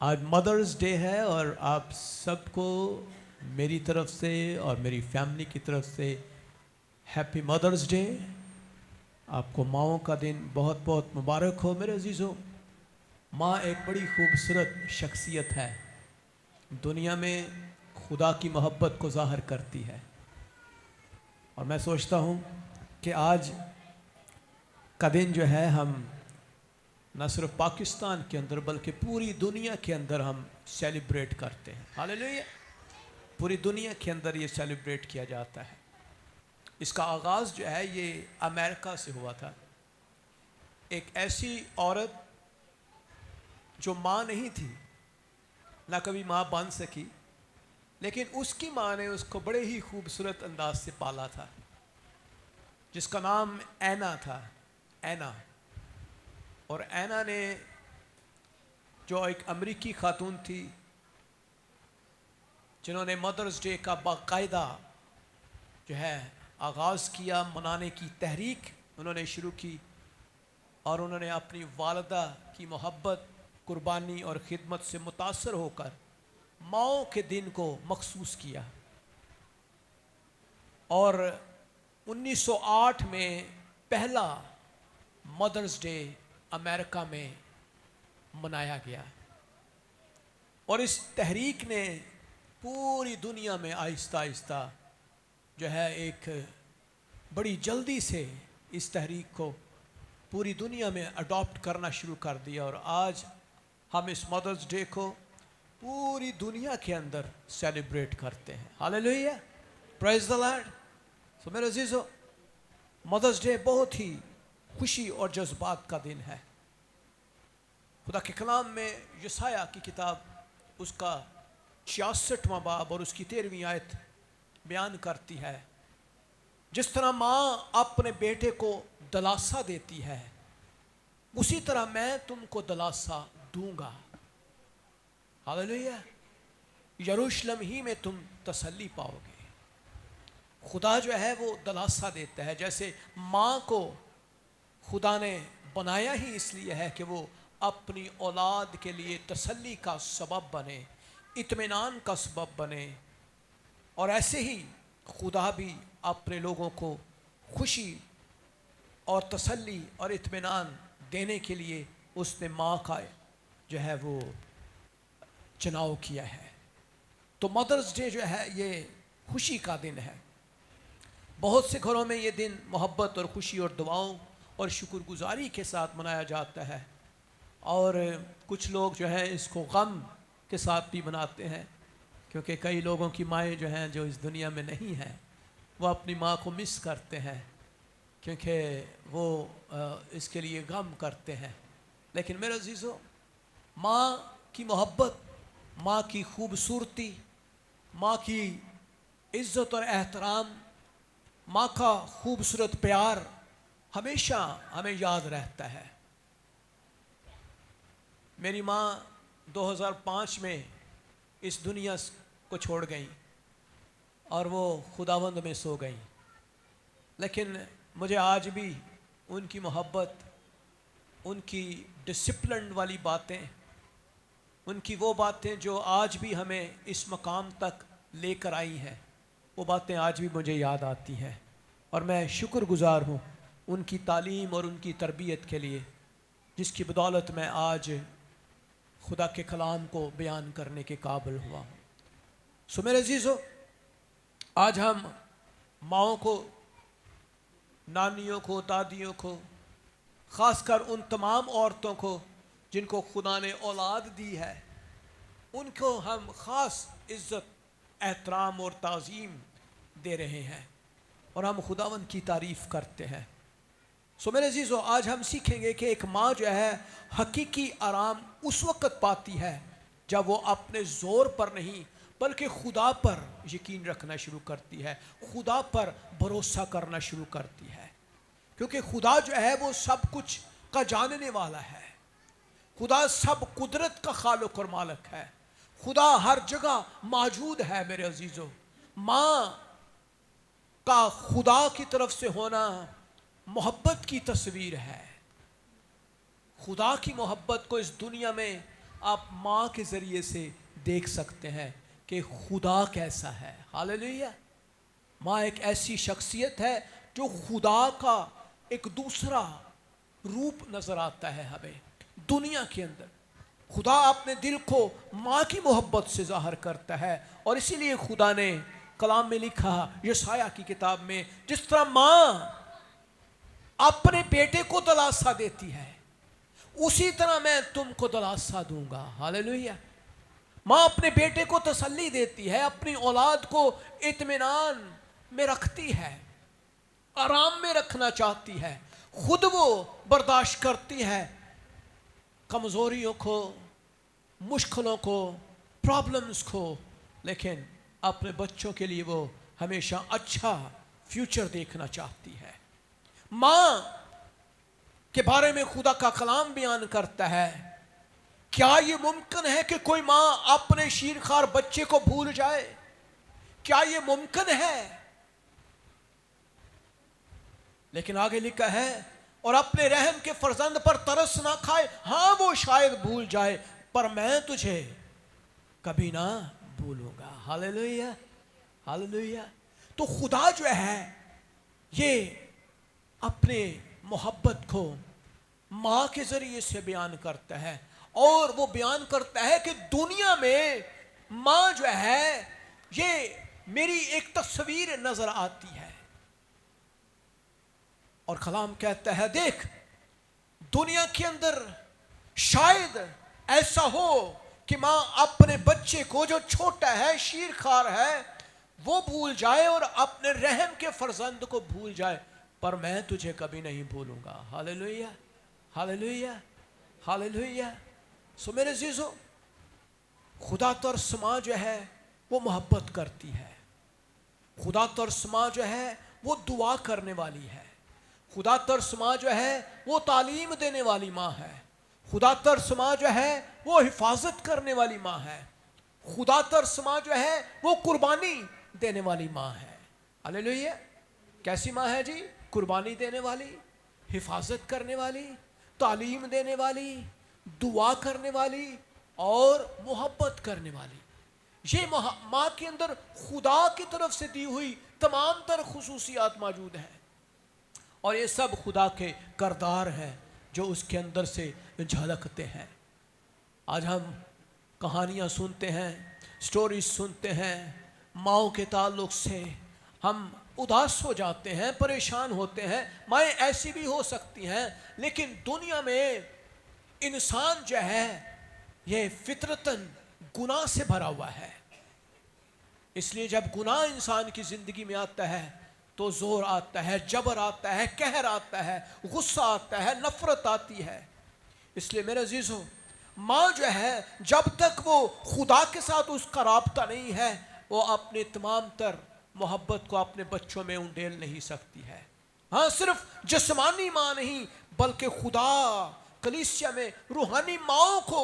آج mothers day ہے اور آپ سب کو میری طرف سے اور میری فیملی کی طرف سے ہیپی مدرز ڈے. آپ کو ماؤں کا دن بہت بہت مبارک ہو میرے عزیزوں. ماں ایک بڑی خوبصورت شخصیت ہے، دنیا میں خدا کی محبت کو ظاہر کرتی ہے، اور میں سوچتا ہوں کہ آج کا دن جو ہے ہم نہ صرف پاکستان کے اندر بلکہ پوری دنیا کے اندر ہم سیلیبریٹ کرتے ہیں. ہاللیلویا. پوری دنیا کے اندر یہ سیلیبریٹ کیا جاتا ہے. اس کا آغاز جو ہے یہ امریکہ سے ہوا تھا. ایک ایسی عورت جو ماں نہیں تھی، نہ کبھی ماں بن سکی، لیکن اس کی ماں نے اس کو بڑے ہی خوبصورت انداز سے پالا تھا، جس کا نام اینا تھا. اینا. اور اینا نے جو ایک امریکی خاتون تھی جنہوں نے مدرز ڈے کا باقاعدہ جو ہے آغاز کیا، منانے کی تحریک انہوں نے شروع کی، اور انہوں نے اپنی والدہ کی محبت، قربانی اور خدمت سے متاثر ہو کر ماؤں کے دن کو مخصوص کیا. اور 1908 میں پہلا مدرز ڈے امریکہ میں منایا گیا، اور اس تحریک نے پوری دنیا میں آہستہ آہستہ جو ہے ایک بڑی جلدی سے اس تحریک کو پوری دنیا میں اڈاپٹ کرنا شروع کر دیا، اور آج ہم اس مدرز ڈے کو پوری دنیا کے اندر سیلیبریٹ کرتے ہیں. ہاللیلویا. پریز دی لارڈ. سو میرے عزیزو، مدرز ڈے بہت ہی خوشی اور جذبات کا دن ہے. خدا کے کلام میں یسایہ کی کتاب اس کا 66واں باب اور اس کی 13ویں آیت بیان کرتی ہے، جس طرح ماں اپنے بیٹے کو دلاسا دیتی ہے اسی طرح میں تم کو دلاسا دوں گا. ہاللیلویا. یروشلم ہی میں تم تسلی پاؤ گے. خدا جو ہے وہ دلاسا دیتا ہے. جیسے ماں کو خدا نے بنایا ہی اس لیے ہے کہ وہ اپنی اولاد کے لیے تسلی کا سبب بنے، اطمینان کا سبب بنے، اور ایسے ہی خدا بھی اپنے لوگوں کو خوشی اور تسلی اور اطمینان دینے کے لیے اس نے ماں کا جو ہے وہ چناؤ کیا ہے. تو مدرز ڈے جو ہے یہ خوشی کا دن ہے. بہت سے گھروں میں یہ دن محبت اور خوشی اور دعاؤں اور شکر گزاری کے ساتھ منایا جاتا ہے، اور کچھ لوگ جو ہیں اس کو غم کے ساتھ بھی مناتے ہیں، کیونکہ کئی لوگوں کی مائیں جو ہیں جو اس دنیا میں نہیں ہیں وہ اپنی ماں کو مس کرتے ہیں، کیونکہ وہ اس کے لیے غم کرتے ہیں. لیکن میرے عزیزو، ماں کی محبت، ماں کی خوبصورتی، ماں کی عزت اور احترام، ماں کا خوبصورت پیار ہمیشہ ہمیں یاد رہتا ہے. میری ماں 2005 میں اس دنیا کو چھوڑ گئیں اور وہ خداوند میں سو گئیں، لیکن مجھے آج بھی ان کی محبت، ان کی ڈسپلن والی باتیں، ان کی وہ باتیں جو آج بھی ہمیں اس مقام تک لے کر آئی ہیں، وہ باتیں آج بھی مجھے یاد آتی ہیں، اور میں شکر گزار ہوں ان کی تعلیم اور ان کی تربیت کے لیے، جس کی بدولت میں آج خدا کے کلام کو بیان کرنے کے قابل ہوا ہوں. سو میرے عزیزو، آج ہم ماؤں کو، نانیوں کو، دادیوں کو، خاص کر ان تمام عورتوں کو جن کو خدا نے اولاد دی ہے، ان کو ہم خاص عزت، احترام اور تعظیم دے رہے ہیں، اور ہم خداوند کی تعریف کرتے ہیں. سو میرے عزیزو، آج ہم سیکھیں گے کہ ایک ماں جو ہے حقیقی آرام اس وقت پاتی ہے جب وہ اپنے زور پر نہیں بلکہ خدا پر یقین رکھنا شروع کرتی ہے، خدا پر بھروسہ کرنا شروع کرتی ہے، کیونکہ خدا جو ہے وہ سب کچھ کا جاننے والا ہے. خدا سب قدرت کا خالق اور مالک ہے. خدا ہر جگہ موجود ہے. میرے عزیزو، ماں کا خدا کی طرف سے ہونا محبت کی تصویر ہے. خدا کی محبت کو اس دنیا میں آپ ماں کے ذریعے سے دیکھ سکتے ہیں کہ خدا کیسا ہے. ہاللیلویا. ماں ایک ایسی شخصیت ہے جو خدا کا ایک دوسرا روپ نظر آتا ہے ہمیں دنیا کے اندر. خدا اپنے دل کو ماں کی محبت سے ظاہر کرتا ہے، اور اسی لیے خدا نے کلام میں لکھا یشعیاء کی کتاب میں، جس طرح ماں اپنے بیٹے کو دلاسا دیتی ہے اسی طرح میں تم کو دلاسا دوں گا. ہاللیلویا. ماں اپنے بیٹے کو تسلی دیتی ہے، اپنی اولاد کو اطمینان میں رکھتی ہے، آرام میں رکھنا چاہتی ہے. خود وہ برداشت کرتی ہے کمزوریوں کو، مشکلوں کو، پرابلمز کو، لیکن اپنے بچوں کے لیے وہ ہمیشہ اچھا فیوچر دیکھنا چاہتی ہے. ماں کے بارے میں خدا کا کلام بیان کرتا ہے، کیا یہ ممکن ہے کہ کوئی ماں اپنے شیرخوار بچے کو بھول جائے؟ کیا یہ ممکن ہے؟ لیکن آگے لکھا ہے، اور اپنے رحم کے فرزند پر ترس نہ کھائے. ہاں وہ شاید بھول جائے، پر میں تجھے کبھی نہ بھولوں گا. ہاللیلویا. ہاللیلویا. تو خدا جو ہے یہ اپنے محبت کو ماں کے ذریعے سے بیان کرتا ہے، اور وہ بیان کرتا ہے کہ دنیا میں ماں جو ہے یہ میری ایک تصویر نظر آتی ہے. اور کلام کہتا ہے، دیکھ دنیا کے اندر شاید ایسا ہو کہ ماں اپنے بچے کو جو چھوٹا ہے، شیرخوار ہے، وہ بھول جائے اور اپنے رحم کے فرزند کو بھول جائے، پر میں تجھے کبھی نہیں بھولوں گا. ہاللیلویا. ہاللیلویا. ہاللیلویا. سو میرے عزیزو، خدا ترس ماں جو ہے وہ محبت کرتی ہے. خدا ترس ماں جو ہے وہ دعا کرنے والی ہے. خدا ترس ماں جو ہے وہ تعلیم دینے والی ماں ہے. خدا ترس ماں جو ہے وہ حفاظت کرنے والی ماں ہے. خدا ترس ماں جو ہے وہ قربانی دینے والی ماں ہے. ہاللیلویا. کیسی ماں ہے جی؟ قربانی دینے والی، حفاظت کرنے والی، تعلیم دینے والی، دعا کرنے والی اور محبت کرنے والی. یہ ماں کے اندر خدا کی طرف سے دی ہوئی تمام تر خصوصیات موجود ہیں، اور یہ سب خدا کے کردار ہیں جو اس کے اندر سے جھلکتے ہیں. آج ہم کہانیاں سنتے ہیں، سٹوریز سنتے ہیں ماؤں کے تعلق سے، ہم اداس ہو جاتے ہیں، پریشان ہوتے ہیں. مائیں ایسی بھی ہو سکتی ہیں، لیکن دنیا میں انسان جو ہے یہ فطرتاً گناہ سے بھرا ہوا ہے. اس لیے جب گناہ انسان کی زندگی میں آتا ہے تو زور آتا ہے، جبر آتا ہے، قہر آتا ہے، غصہ آتا ہے، نفرت آتی ہے. اس لیے میرے عزیزو، ماں جو ہے جب تک وہ خدا کے ساتھ اس کا رابطہ نہیں ہے، وہ اپنے تمام تر محبت کو اپنے بچوں میں انڈیل نہیں سکتی ہے. ہاں صرف جسمانی ماں نہیں، بلکہ خدا کلیسیا میں روحانی ماؤں کو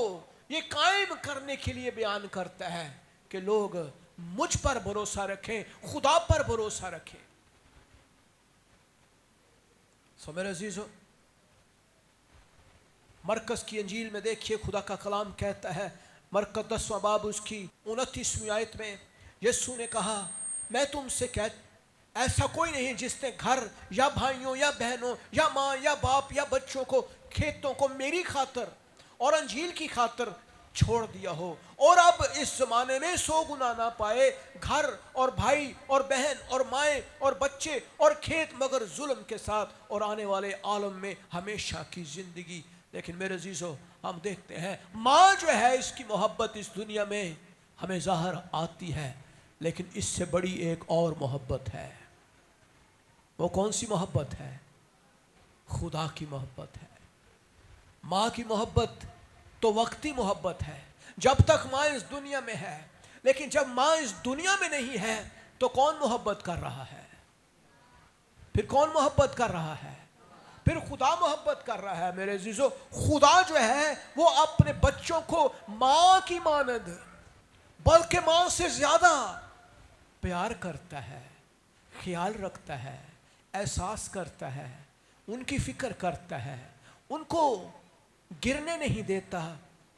یہ قائم کرنے کے لیے بیان کرتا ہے کہ لوگ مجھ پر بھروسہ رکھیں، خدا پر بھروسہ رکھیں. سو میرے عزیزو، مرکز کی انجیل میں دیکھیے خدا کا کلام کہتا ہے، مرکز 10واں باب اس کی 29ویں آیت میں یسوع نے کہا، میں تم سے ایسا کوئی نہیں جس نے گھر یا بھائیوں یا بہنوں یا ماں یا باپ یا بچوں کو، کھیتوں کو میری خاطر اور انجیل کی خاطر چھوڑ دیا ہو، اور اب اس زمانے میں 100 گنا نہ پائے گھر اور بھائی اور بہن اور مائیں اور بچے اور کھیت، مگر ظلم کے ساتھ اور آنے والے عالم میں ہمیشہ کی زندگی. لیکن میرے عزیزو، ہم دیکھتے ہیں ماں جو ہے اس کی محبت اس دنیا میں ہمیں ظاہر آتی ہے، لیکن اس سے بڑی ایک اور محبت ہے. وہ کون سی محبت ہے؟ خدا کی محبت ہے. ماں کی محبت تو وقتی محبت ہے جب تک ماں اس دنیا میں ہے، لیکن جب ماں اس دنیا میں نہیں ہے تو کون محبت کر رہا ہے؟ پھر کون محبت کر رہا ہے؟ پھر خدا محبت کر رہا ہے. میرے عزیزو، خدا جو ہے وہ اپنے بچوں کو ماں کی مانند بلکہ ماں سے زیادہ پیار کرتا ہے، خیال رکھتا ہے، احساس کرتا ہے، ان کی فکر کرتا ہے، ان کو گرنے نہیں دیتا،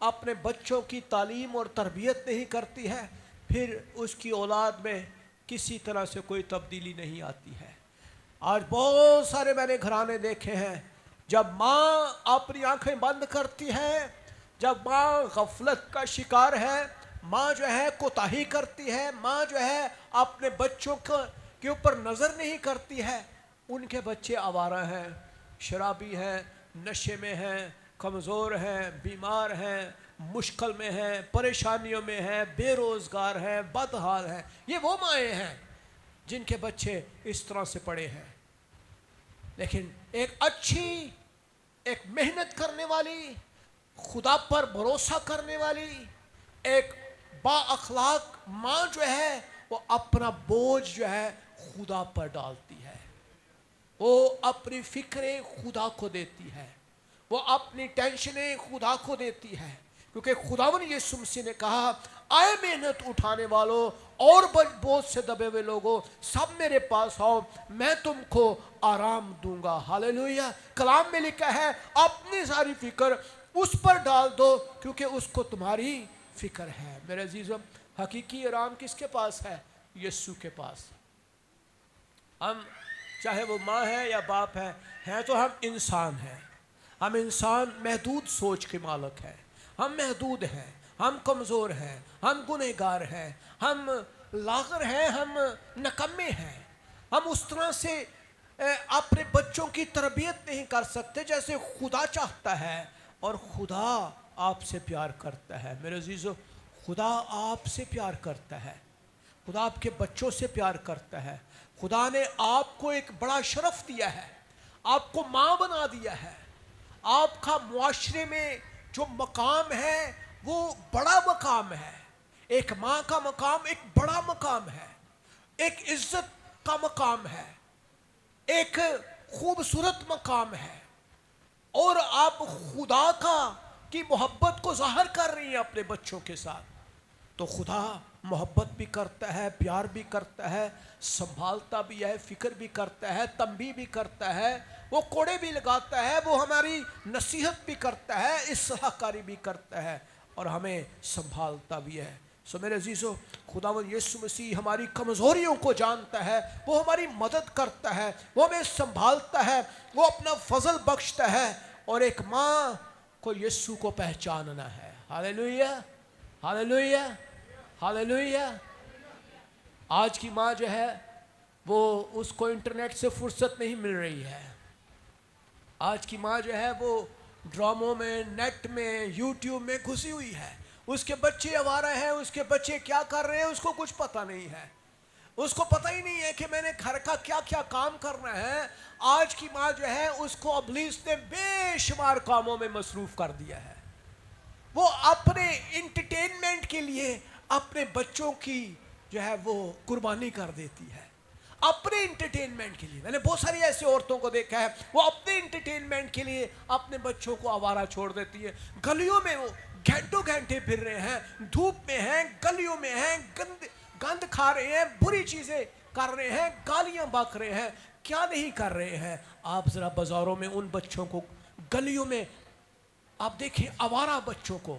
اپنے بچوں کی تعلیم اور تربیت نہیں کرتی ہے پھر اس کی اولاد میں کسی طرح سے کوئی تبدیلی نہیں آتی ہے۔ آج بہت سارے میں نے گھرانے دیکھے ہیں، جب ماں اپنی آنکھیں بند کرتی ہے، جب ماں غفلت کا شکار ہے، ماں جو ہے کوتاہی کرتی ہے، ماں جو ہے اپنے بچوں کے اوپر نظر نہیں کرتی ہے، ان کے بچے آوارہ ہیں، شرابی ہیں، نشے میں ہیں، کمزور ہیں، بیمار ہیں، مشکل میں ہیں، پریشانیوں میں ہیں، بے روزگار ہیں، بدحال ہیں۔ یہ وہ مائیں ہیں جن کے بچے اس طرح سے پڑے ہیں۔ لیکن ایک اچھی، ایک محنت کرنے والی، خدا پر بھروسہ کرنے والی، ایک با اخلاق ماں جو ہے وہ اپنا بوجھ جو ہے خدا پر ڈالتی ہے، وہ اپنی فکریں خدا کو دیتی ہے، وہ اپنی ٹینشنیں خدا کو دیتی ہے، کیونکہ خداوند یسوع مسیح نے کہا آئے محنت اٹھانے والوں اور بوجھ سے دبے ہوئے لوگوں سب میرے پاس آؤ، میں تم کو آرام دوں گا۔ ہاللیلویہ۔ کلام میں لکھا ہے اپنی ساری فکر اس پر ڈال دو کیونکہ اس کو تمہاری فکر ہے۔ میرے عزیزم، حقیقی آرام کس کے پاس ہے؟ یسوع کے پاس۔ ہم چاہے وہ ماں ہے یا باپ ہے، ہیں تو ہم انسان ہیں، ہم انسان محدود سوچ کے مالک ہیں، ہم محدود ہیں، ہم کمزور ہیں، ہم گنہگار ہیں، ہم لاغر ہیں، ہم نکمے ہیں، ہم اس طرح سے اپنے بچوں کی تربیت نہیں کر سکتے جیسے خدا چاہتا ہے، اور خدا آپ سے پیار کرتا ہے۔ میرے عزیزو، خدا آپ سے پیار کرتا ہے، خدا آپ کے بچوں سے پیار کرتا ہے۔ خدا نے آپ کو ایک بڑا شرف دیا ہے، آپ کو ماں بنا دیا ہے، آپ کا معاشرے میں جو مقام ہے وہ بڑا مقام ہے۔ ایک ماں کا مقام ایک بڑا مقام ہے، ایک عزت کا مقام ہے، ایک خوبصورت مقام ہے، اور آپ خدا کی محبت کو ظاہر کر رہی ہیں اپنے بچوں کے ساتھ، تو خدا محبت بھی کرتا ہے، پیار بھی کرتا ہے، سنبھالتا بھی ہے، فکر بھی کرتا ہے، تنبیہ بھی کرتا ہے، وہ کوڑے بھی لگاتا ہے، وہ ہماری نصیحت بھی کرتا ہے، اصلاح کاری بھی کرتا ہے، اور ہمیں سنبھالتا بھی ہے۔ سو میرے عزیزو، خداوند یسوع مسیح ہماری کمزوریوں کو جانتا ہے، وہ ہماری مدد کرتا ہے، وہ ہمیں سنبھالتا ہے، وہ اپنا فضل بخشتا ہے، اور ایک ماں کو یسوع کو پہچاننا ہے۔ ہاللیلویہ، ہاللیلویہ، ہاللیلویہ۔ آج کی ماں جو ہے وہ اس کو انٹرنیٹ سے فرصت نہیں مل رہی ہے، آج کی ماں جو ہے وہ ڈراموں میں، نیٹ میں، یوٹیوب میں گھسی ہوئی ہے، اس کے بچے آوارہ ہیں، اس کے بچے کیا کر رہے ہیں اس کو کچھ پتہ نہیں ہے، اس کو پتہ ہی نہیں ہے کہ میں نے گھر کا کیا کیا کام کرنا ہے۔ آج کی ماں جو ہے اس کو ابلیس نے بے شمار کاموں میں مصروف کر دیا ہے، وہ اپنے انٹرٹینمنٹ کے لیے اپنے بچوں کی جو ہے وہ قربانی کر دیتی ہے، اپنے انٹرٹینمنٹ کے لیے۔ میں نے بہت ساری ایسی عورتوں کو دیکھا ہے، وہ اپنے انٹرٹینمنٹ کے لیے اپنے بچوں کو آوارہ چھوڑ دیتی ہے، گلیوں میں وہ گھنٹوں گھنٹے پھر رہے ہیں، دھوپ میں ہیں، گلیوں میں ہیں، گند کھا رہے ہیں، بری چیزیں کر رہے ہیں، گالیاں بک رہے ہیں، کیا نہیں کر رہے ہیں۔ آپ ذرا بازاروں میں ان بچوں کو، گلیوں میں آپ دیکھیں آوارہ بچوں کو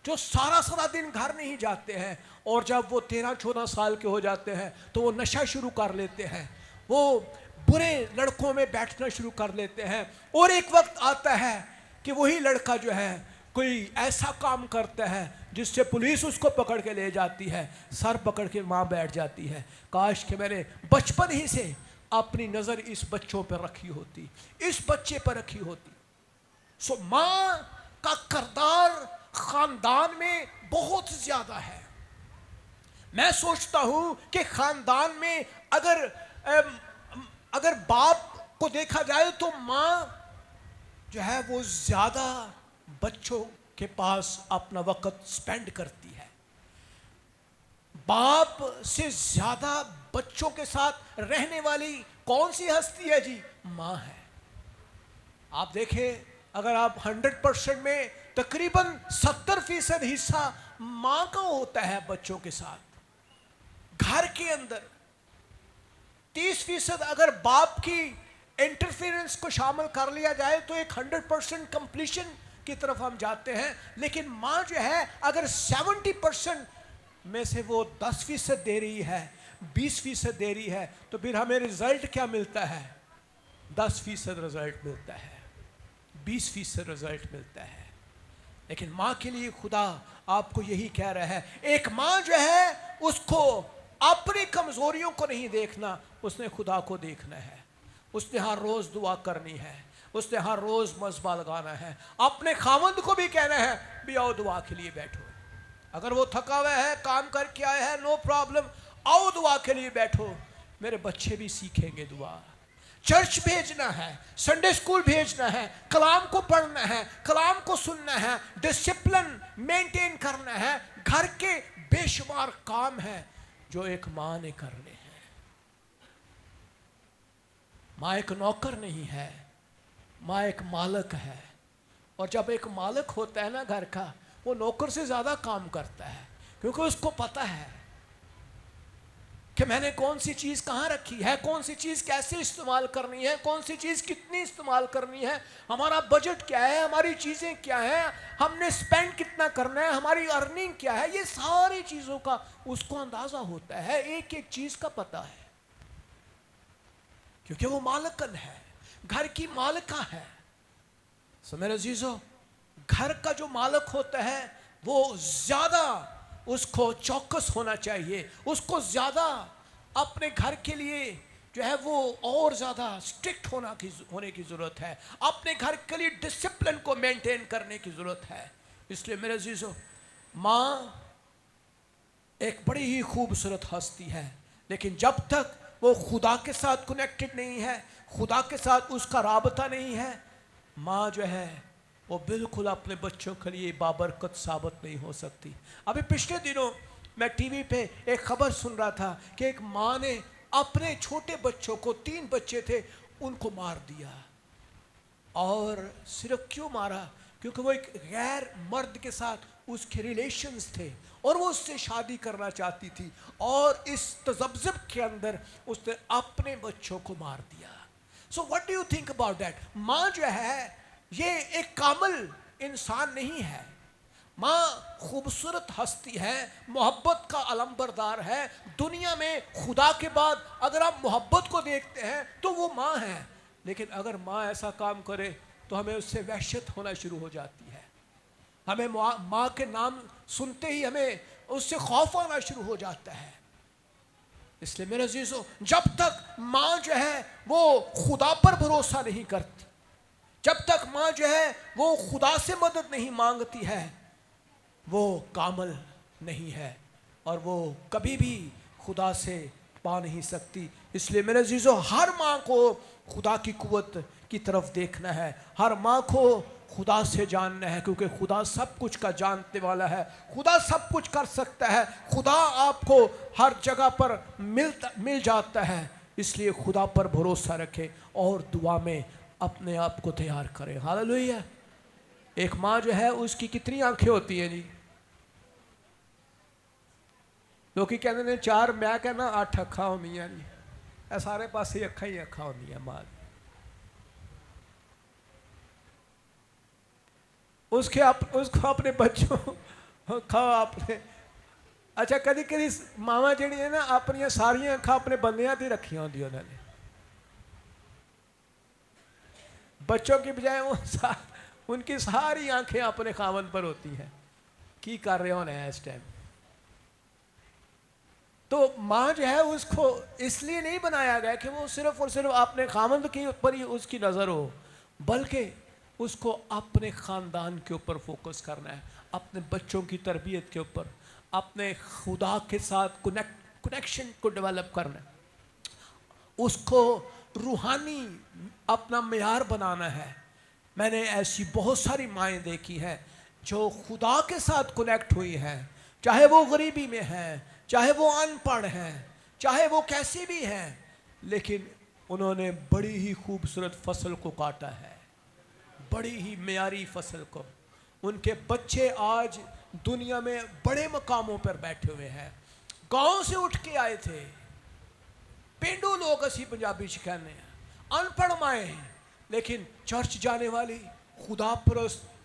جو سارا دن گھر نہیں جاتے ہیں، اور جب وہ 13-14 سال کے ہو جاتے ہیں تو وہ نشہ شروع کر لیتے ہیں، وہ برے لڑکوں میں بیٹھنا شروع کر لیتے ہیں، اور ایک وقت آتا ہے کہ وہی لڑکا جو ہے کوئی ایسا کام کرتا ہے جس سے پولیس اس کو پکڑ کے لے جاتی ہے، سر پکڑ کے ماں بیٹھ جاتی ہے، کاش کہ میں نے بچپن ہی سے اپنی نظر اس بچوں پر رکھی ہوتی، اس بچے پر رکھی ہوتی۔ سو ماں کا کردار خاندان میں بہت زیادہ ہے۔ میں سوچتا ہوں کہ خاندان میں اگر باپ کو دیکھا جائے تو ماں جو ہے وہ زیادہ بچوں کے پاس اپنا وقت سپینڈ کرتی ہے، باپ سے زیادہ بچوں کے ساتھ رہنے والی کون سی ہستی ہے جی؟ ماں ہے۔ آپ دیکھیں، اگر آپ 100% میں تقریباً 70% حصہ ماں کا ہوتا ہے بچوں کے ساتھ گھر کے اندر، 30% اگر باپ کی انٹرفیرنس کو شامل کر لیا جائے تو ایک 100% کمپلیشن کی طرف ہم جاتے ہیں، لیکن ماں جو ہے اگر 70% میں سے وہ 10% دے رہی ہے، 20% دے رہی ہے، تو پھر ہمیں رزلٹ کیا ملتا ہے؟ 10% رزلٹ ملتا ہے، 20% رزلٹ ملتا ہے۔ لیکن ماں کے لیے خدا آپ کو یہی کہہ رہا ہے، ایک ماں جو ہے اس کو اپنی کمزوریوں کو نہیں دیکھنا، اس نے خدا کو دیکھنا ہے، اس نے ہر روز دعا کرنی ہے، اس نے ہر روز مذبح لگانا ہے، اپنے خاوند کو بھی کہنا ہے بھی آؤ دعا کے لیے بیٹھو، اگر وہ تھکا ہوا ہے کام کر کے آیا ہے نو پرابلم، آؤ دعا کے لیے بیٹھو، میرے بچے بھی سیکھیں گے دعا۔ چرچ بھیجنا ہے، سنڈے اسکول بھیجنا ہے، کلام کو پڑھنا ہے، کلام کو سننا ہے، ڈسپلن مینٹین کرنا ہے، گھر کے بے شمار کام ہیں جو ایک ماں نے کرنے ہیں۔ ماں ایک نوکر نہیں ہے، ماں ایک مالک ہے، اور جب ایک مالک ہوتا ہے نا گھر کا، وہ نوکر سے زیادہ کام کرتا ہے، کیونکہ اس کو پتہ ہے کہ میں نے کون سی چیز کہاں رکھی ہے، کون سی چیز کیسے استعمال کرنی ہے، کون سی چیز کتنی استعمال کرنی ہے، ہمارا بجٹ کیا ہے، ہماری چیزیں کیا ہیں، ہم نے سپینڈ کتنا کرنا ہے، ہماری ارننگ کیا ہے، یہ ساری چیزوں کا اس کو اندازہ ہوتا ہے، ایک ایک چیز کا پتہ ہے، کیونکہ وہ مالکن ہے، گھر کی مالکہ ہے۔ سو میرے عزیزو، گھر کا جو مالک ہوتا ہے وہ زیادہ اس کو چوکس ہونا چاہیے، اس کو زیادہ اپنے گھر کے لیے جو ہے وہ اور زیادہ سٹرکٹ ہونے کی ضرورت ہے، اپنے گھر کے لیے ڈسپلن کو مینٹین کرنے کی ضرورت ہے۔ اس لیے میرے عزیزو، ماں ایک بڑی ہی خوبصورت ہستی ہے، لیکن جب تک وہ خدا کے ساتھ کنیکٹڈ نہیں ہے، خدا کے ساتھ اس کا رابطہ نہیں ہے، ماں جو ہے وہ بالکل اپنے بچوں کے لیے بابرکت ثابت نہیں ہو سکتی۔ ابھی پچھلے دنوں میں ٹی وی پہ ایک خبر سن رہا تھا کہ ایک ماں نے اپنے چھوٹے بچوں کو، 3 بچے تھے، ان کو مار دیا۔ اور صرف کیوں مارا؟ کیونکہ وہ ایک غیر مرد کے ساتھ اس کے ریلیشنز تھے اور وہ اس سے شادی کرنا چاہتی تھی، اور اس تذبذب کے اندر اس نے اپنے بچوں کو مار دیا۔ سو what do you think about that؟ ماں جو ہے یہ ایک کامل انسان نہیں ہے، ماں خوبصورت ہستی ہے، محبت کا علمبردار ہے۔ دنیا میں خدا کے بعد اگر آپ محبت کو دیکھتے ہیں تو وہ ماں ہے، لیکن اگر ماں ایسا کام کرے تو ہمیں اس سے وحشت ہونا شروع ہو جاتی ہے، ہمیں ماں کے نام سنتے ہی ہمیں اس سے خوف آنا شروع ہو جاتا ہے۔ اس لیے میرے عزیزو، جب تک ماں جو ہے وہ خدا پر بھروسہ نہیں کرتی، جب تک ماں جو ہے وہ خدا سے مدد نہیں مانگتی ہے، وہ کامل نہیں ہے، اور وہ کبھی بھی خدا سے پا نہیں سکتی۔ اس لیے میرے عزیزو، ہر ماں کو خدا کی قوت کی طرف دیکھنا ہے، ہر ماں کو خدا سے جاننا ہے، کیونکہ خدا سب کچھ کا جانتے والا ہے، خدا سب کچھ کر سکتا ہے، خدا آپ کو ہر جگہ پر مل جاتا ہے۔ اس لیے خدا پر بھروسہ رکھے اور دعا میں اپنے آپ کو تیار کرے۔ ہاللویا۔ ایک ماں جو ہے اس کی کتنی آنکھیں ہوتی ہیں جی؟ لوگ کہتے ہیں 4، میں کہنا 8 اکھاں ہوندی ہیں جی، اے سارے پاسے اکھاں ہی اکھاں ہوندی ہیں ماں۔ اس کو اپنے بچوں کھاؤ اپنے۔ اچھا، کدی کدی ماواں جڑی ہیں نا اپنی ساری اکھاں اپنے بندیاں تے رکھی ہوندی انہوں نے، بچوں کی بجائے ان کی ساری آنکھیں اپنے خاوند پر ہوتی ہیں، کی کر رہے ہونے ہیں اس ٹائم۔ تو ماں جو ہے اس کو اس لیے نہیں بنایا گیا کہ وہ صرف اور صرف اپنے خاوند کے اوپر ہی اس کی نظر ہو، بلکہ اس کو اپنے خاندان کے اوپر فوکس کرنا ہے، اپنے بچوں کی تربیت کے اوپر، اپنے خدا کے ساتھ کنیکشن کو ڈیولپ کرنا ہے، اس کو روحانی اپنا معیار بنانا ہے۔ میں نے ایسی بہت ساری مائیں دیکھی ہیں جو خدا کے ساتھ کنیکٹ ہوئی ہیں، چاہے وہ غریبی میں ہیں، چاہے وہ ان پڑھ ہیں، چاہے وہ کیسی بھی ہیں، لیکن انہوں نے بڑی ہی خوبصورت فصل کو کاٹا ہے، بڑی ہی معیاری فصل کو۔ ان کے بچے آج دنیا میں بڑے مقاموں پر بیٹھے ہوئے ہیں، گاؤں سے اٹھ کے آئے تھے، پینڈو لوگ اسی پنجابی کہنے ہیں، ان پڑھ مائیں، لیکن چرچ جانے والی، خدا پرست،